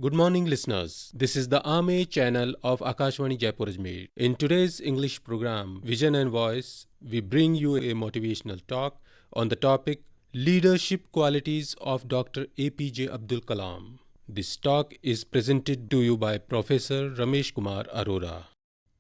Good morning, listeners. This is the AME channel of Akashvani Jaipur Ajmer. In today's English program, Vision and Voice, we bring you a motivational talk on the topic Leadership Qualities of Dr. APJ Abdul Kalam. This talk is presented to you by Professor Ramesh Kumar Arora.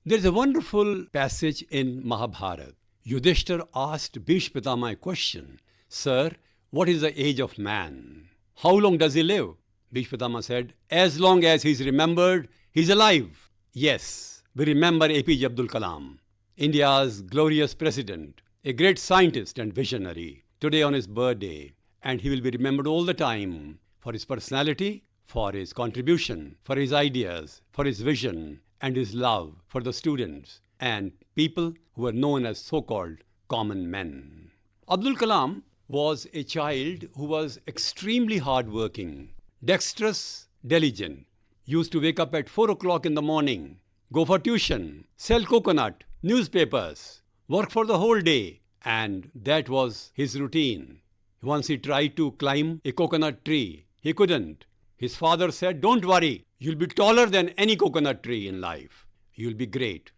There is a wonderful passage in Mahabharata. Yudhishthir asked Bhishma Pitama a question, Sir, what is the age of man? How long does he live? Bhishma Pitama said, as long as he is remembered, he is alive. Yes, we remember APJ Abdul Kalam, India's glorious president, a great scientist and visionary, today on his birthday, and he will be remembered all the time for his personality, for his contribution, for his ideas, for his vision, and his love for the students and people who were known as so-called common men. Abdul Kalam was a child who was extremely hardworking, dexterous, diligent, used to wake up at 4 o'clock in the morning, go for tuition, sell coconut, newspapers, work for the whole day, and that was his routine. Once he tried to climb a coconut tree. He couldn't. His father said, don't worry, you'll be taller than any coconut tree in life. You'll be great.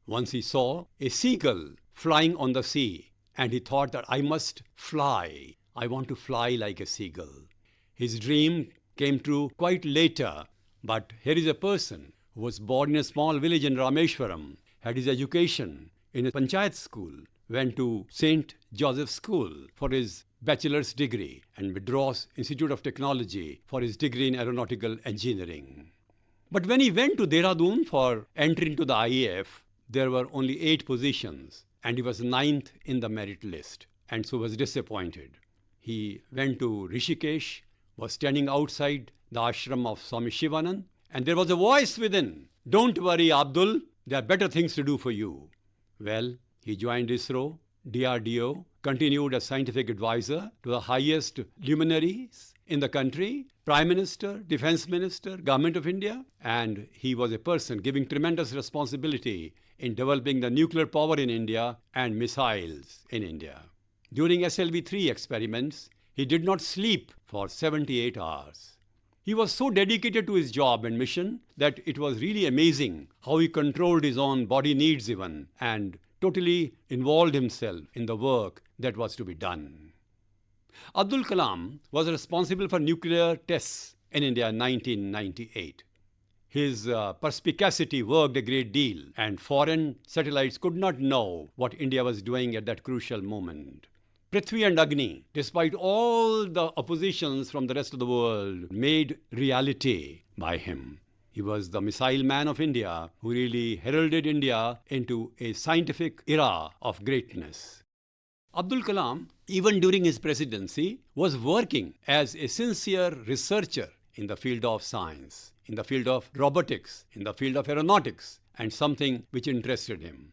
Once he saw a seagull flying on the sea, and he thought that I must fly. I want to fly like a seagull. His dream came true quite later, but here is a person who was born in a small village in Rameshwaram, had his education in a panchayat school, went to St. Joseph's School for his bachelor's degree and Madras Institute of Technology for his degree in aeronautical engineering. But when he went to Dehradun for entry into the IAF, there were only 8 positions and he was 9th in the merit list and so was disappointed. He went to Rishikesh, was standing outside the ashram of Swami Shivanand, and there was a voice within, don't worry Abdul, there are better things to do for you. Well, he joined ISRO, DRDO, continued as scientific advisor to the highest luminaries in the country, Prime Minister, Defense Minister, Government of India, and he was a person giving tremendous responsibility in developing the nuclear power in India and missiles in India. During SLV-3 experiments, he did not sleep for 78 hours. He was so dedicated to his job and mission that it was really amazing how he controlled his own body needs even and totally involved himself in the work that was to be done. Abdul Kalam was responsible for nuclear tests in India in 1998. His perspicacity worked a great deal and foreign satellites could not know what India was doing at that crucial moment. Prithvi and Agni, despite all the oppositions from the rest of the world, made reality by him. He was the missile man of India who really heralded India into a scientific era of greatness. Abdul Kalam, even during his presidency, was working as a sincere researcher in the field of science, in the field of robotics, in the field of aeronautics, and something which interested him.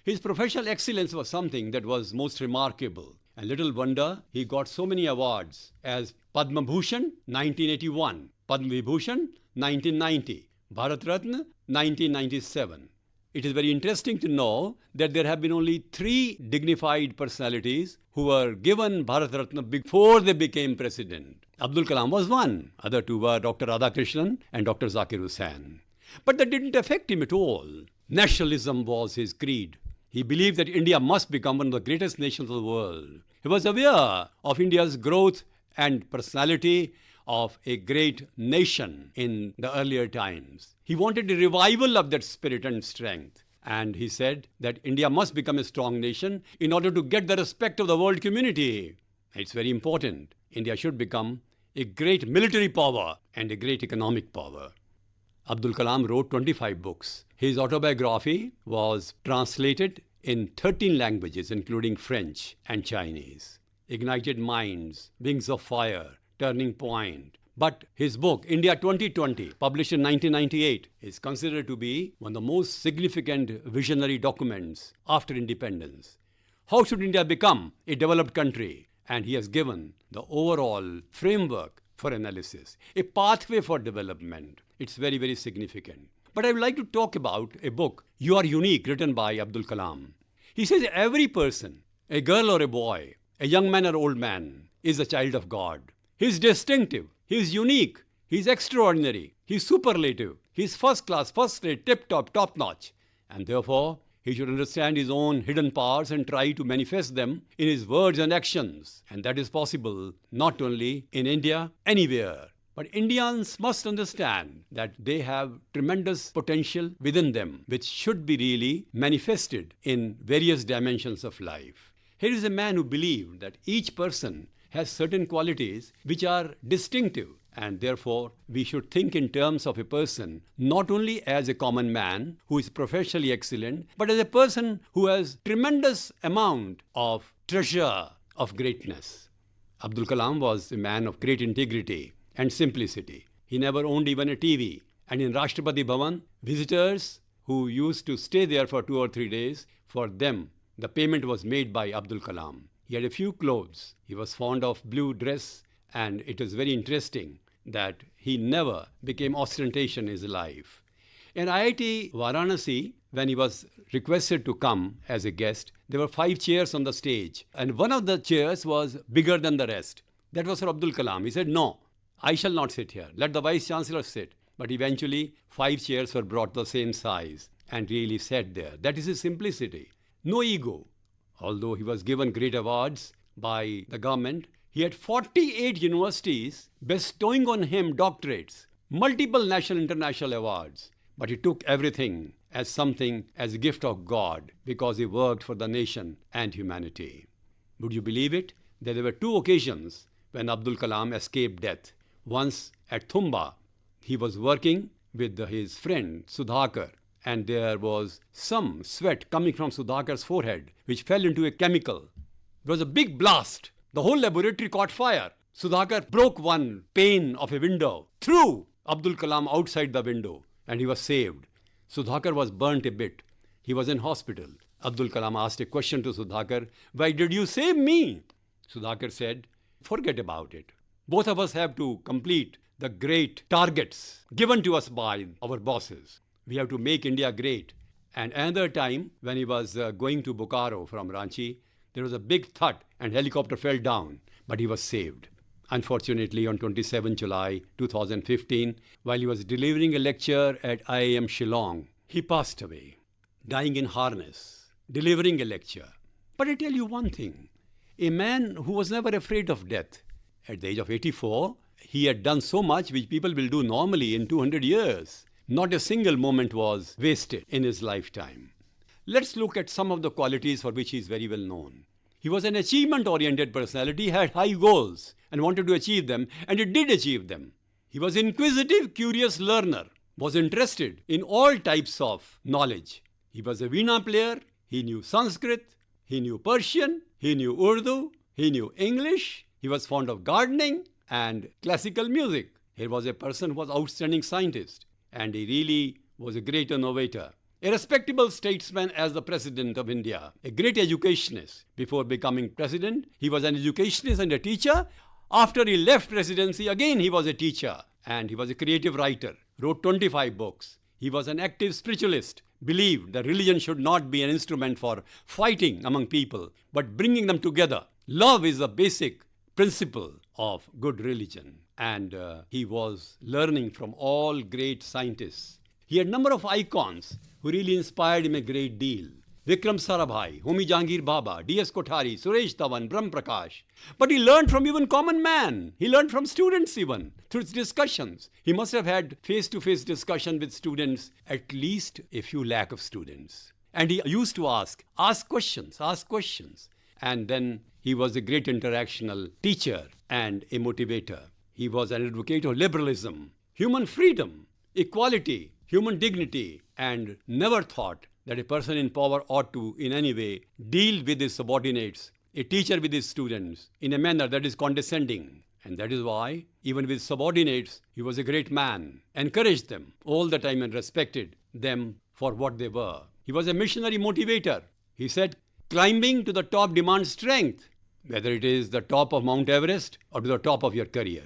His professional excellence was something that was most remarkable. And little wonder he got so many awards as Padma Bhushan 1981, Padma Vibhushan 1990, Bharat Ratna 1997. It is very interesting to know that there have been only 3 dignified personalities who were given Bharat Ratna before they became president. Abdul Kalam was one. Other 2 were Dr. Radhakrishnan and Dr. Zakir Hussain. But that didn't affect him at all. Nationalism was his creed. He believed that India must become one of the greatest nations of the world. He was aware of India's growth and personality of a great nation in the earlier times. He wanted a revival of that spirit and strength. And he said that India must become a strong nation in order to get the respect of the world community. It's very important. India should become a great military power and a great economic power. Abdul Kalam wrote 25 books. His autobiography was translated in 13 languages, including French and Chinese. Ignited Minds, Wings of Fire, Turning Point. But his book, India 2020, published in 1998, is considered to be one of the most significant visionary documents after independence. How should India become a developed country? And he has given the overall framework for analysis, a pathway for development. It's very, very significant. But I would like to talk about a book, You Are Unique, written by Abdul Kalam. He says every person, a girl or a boy, a young man or old man, is a child of God. He is distinctive. He is unique. He's extraordinary. He's superlative. He's first class, first rate, tip-top, top-notch. And therefore, he should understand his own hidden powers and try to manifest them in his words and actions. And that is possible not only in India, anywhere. But Indians must understand that they have tremendous potential within them, which should be really manifested in various dimensions of life. Here is a man who believed that each person has certain qualities which are distinctive, and therefore we should think in terms of a person not only as a common man who is professionally excellent, but as a person who has tremendous amount of treasure of greatness. Abdul Kalam was a man of great integrity and simplicity. He never owned even a TV. And in Rashtrapati Bhavan, visitors who used to stay there for 2 or 3 days, for them, the payment was made by Abdul Kalam. He had a few clothes. He was fond of blue dress, and it was very interesting that he never became ostentatious in his life. In IIT Varanasi, when he was requested to come as a guest, there were 5 chairs on the stage, and one of the chairs was bigger than the rest. That was for Abdul Kalam. He said, "No, I shall not sit here. Let the Vice Chancellor sit." But eventually, 5 chairs were brought the same size and really sat there. That is his simplicity. No ego. Although he was given great awards by the government, he had 48 universities bestowing on him doctorates, multiple national international awards. But he took everything as something, as a gift of God, because he worked for the nation and humanity. Would you believe it? That there were 2 occasions when Abdul Kalam escaped death. Once at Thumba, he was working with his friend Sudhakar, and there was some sweat coming from Sudhakar's forehead, which fell into a chemical. It was a big blast. The whole laboratory caught fire. Sudhakar broke one pane of a window, threw Abdul Kalam outside the window, and he was saved. Sudhakar was burnt a bit. He was in hospital. Abdul Kalam asked a question to Sudhakar, "Why did you save me?" Sudhakar said, "Forget about it. Both of us have to complete the great targets given to us by our bosses. We have to make India great." And another time, when he was going to Bokaro from Ranchi, there was a big thud and helicopter fell down, but he was saved. Unfortunately, on 27 July 2015, while he was delivering a lecture at IIM Shillong, he passed away, dying in harness, delivering a lecture. But I tell you one thing, a man who was never afraid of death. At the age of 84, he had done so much which people will do normally in 200 years. Not a single moment was wasted in his lifetime. Let's look at some of the qualities for which he is very well known. He was an achievement-oriented personality, had high goals and wanted to achieve them, and he did achieve them. He was inquisitive, curious learner, was interested in all types of knowledge. He was a veena player, he knew Sanskrit, he knew Persian, he knew Urdu, he knew English, he was fond of gardening and classical music. He was a person who was an outstanding scientist, and he really was a great innovator. A respectable statesman as the President of India, a great educationist. Before becoming President, he was an educationist and a teacher. After he left presidency, again he was a teacher, and he was a creative writer, wrote 25 books. He was an active spiritualist, believed that religion should not be an instrument for fighting among people, but bringing them together. Love is the basic principle of good religion, and he was learning from all great scientists. He had a number of icons who really inspired him a great deal. Vikram Sarabhai, Homi Jahangir Baba, D.S. Kothari, Suresh Dhawan, Brahm Prakash. But he learned from even common man. He learned from students even, through discussions. He must have had face-to-face discussion with students, at least a few lakh of students. And he used to ask questions. And then he was a great interactional teacher and a motivator. He was an advocate of liberalism, human freedom, equality, human dignity, and never thought that a person in power ought to, in any way, deal with his subordinates, a teacher with his students, in a manner that is condescending. And that is why, even with subordinates, he was a great man, encouraged them all the time and respected them for what they were. He was a missionary motivator. He said, climbing to the top demands strength, whether it is the top of Mount Everest or to the top of your career.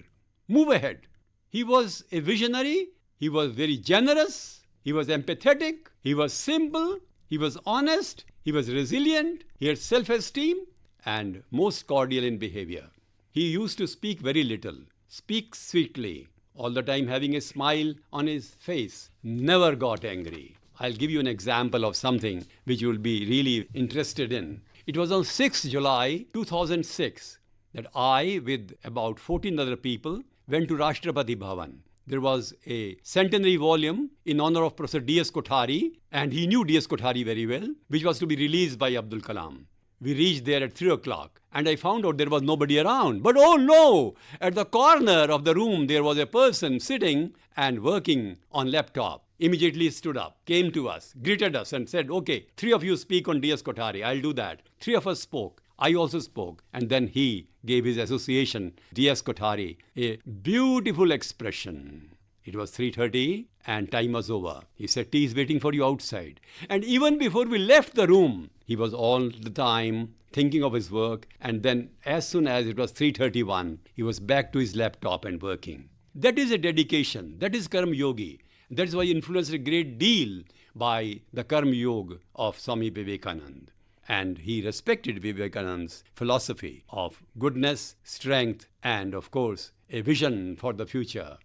Move ahead. He was a visionary. He was very generous. He was empathetic. He was simple. He was honest. He was resilient. He had self-esteem and most cordial in behavior. He used to speak very little, speak sweetly, all the time having a smile on his face, never got angry. I'll give you an example of something which you will be really interested in. It was on 6th July 2006 that I, with about 14 other people, went to Rashtrapati Bhavan. There was a centenary volume in honor of Professor D.S. Kothari, and he knew D.S. Kothari very well, which was to be released by Abdul Kalam. We reached there at 3 o'clock, and I found out there was nobody around. But oh no! At the corner of the room, there was a person sitting and working on laptop. Immediately stood up, came to us, greeted us and said, okay, 3 of you speak on D.S. Kothari. I'll do that. 3 of us spoke. I also spoke. And then he gave his association, D.S. Kothari, a beautiful expression. It was 3:30 and time was over. He said, tea is waiting for you outside. And even before we left the room, he was all the time thinking of his work. And then as soon as it was 3:31, he was back to his laptop and working. That is a dedication. That is Karma Yogi. That is why he influenced a great deal by the Karma Yoga of Swami Vivekananda. And he respected Vivekananda's philosophy of goodness, strength, and of course, a vision for the future.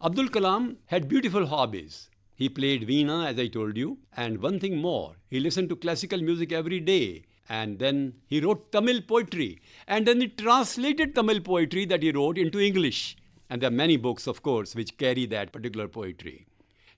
Abdul Kalam had beautiful hobbies. He played veena, as I told you, and one thing more, he listened to classical music every day. And then he wrote Tamil poetry. And then he translated Tamil poetry that he wrote into English. And there are many books, of course, which carry that particular poetry.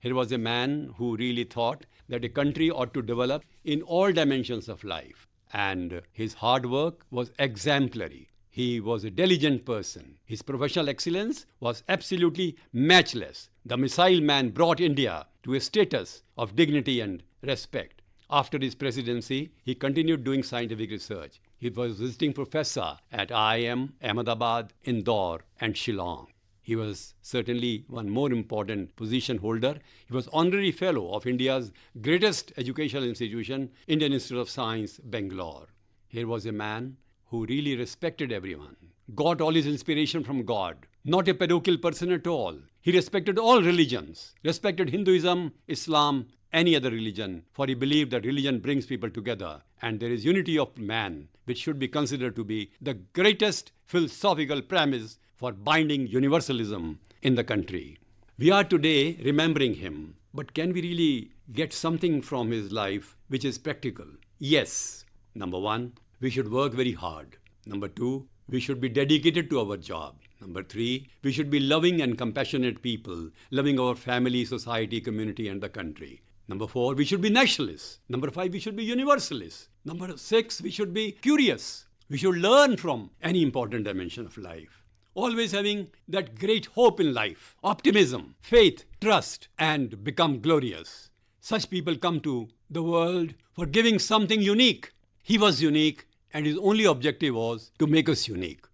He was a man who really thought that a country ought to develop in all dimensions of life. And his hard work was exemplary. He was a diligent person. His professional excellence was absolutely matchless. The missile man brought India to a status of dignity and respect. After his presidency, he continued doing scientific research. He was visiting professor at IIM, Ahmedabad, Indore, and Shillong. He was certainly one more important position holder. He was honorary fellow of India's greatest educational institution, Indian Institute of Science, Bangalore. Here was a man who really respected everyone, got all his inspiration from God, not a parochial person at all. He respected all religions, respected Hinduism, Islam, any other religion, for he believed that religion brings people together and there is unity of man, which should be considered to be the greatest philosophical premise for binding universalism in the country. We are today remembering him, but can we really get something from his life which is practical? Yes. Number 1, we should work very hard. Number 2, we should be dedicated to our job. Number 3, we should be loving and compassionate people, loving our family, society, community, and the country. Number 4, we should be nationalists. Number 5, we should be universalists. Number 6, we should be curious. We should learn from any important dimension of life. Always having that great hope in life, optimism, faith, trust, and become glorious. Such people come to the world for giving something unique. He was unique, and his only objective was to make us unique.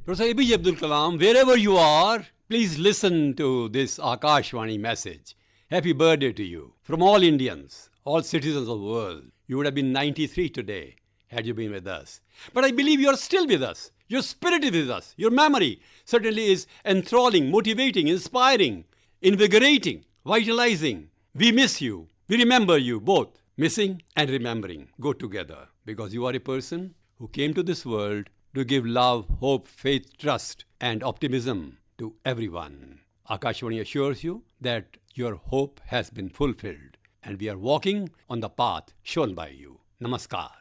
Professor APJ Abdul Kalam, wherever you are, please listen to this Akashvani message. Happy birthday to you. From all Indians, all citizens of the world. You would have been 93 today had you been with us. But I believe you are still with us. Your spirit is with us. Your memory certainly is enthralling, motivating, inspiring, invigorating, vitalizing. We miss you. We remember you both. Missing and remembering go together because you are a person who came to this world to give love, hope, faith, trust, and optimism to everyone. Akashvani assures you that your hope has been fulfilled and we are walking on the path shown by you. Namaskar.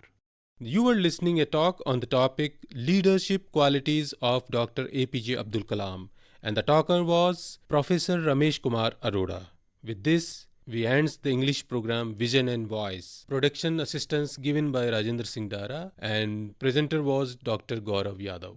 You were listening a talk on the topic Leadership Qualities of Dr. APJ Abdul Kalam, and the talker was Professor Ramesh Kumar Arora. With this, we ends the English program Vision and Voice. Production assistance given by Rajendra Singh Dara and presenter was Dr. Gaurav Yadav.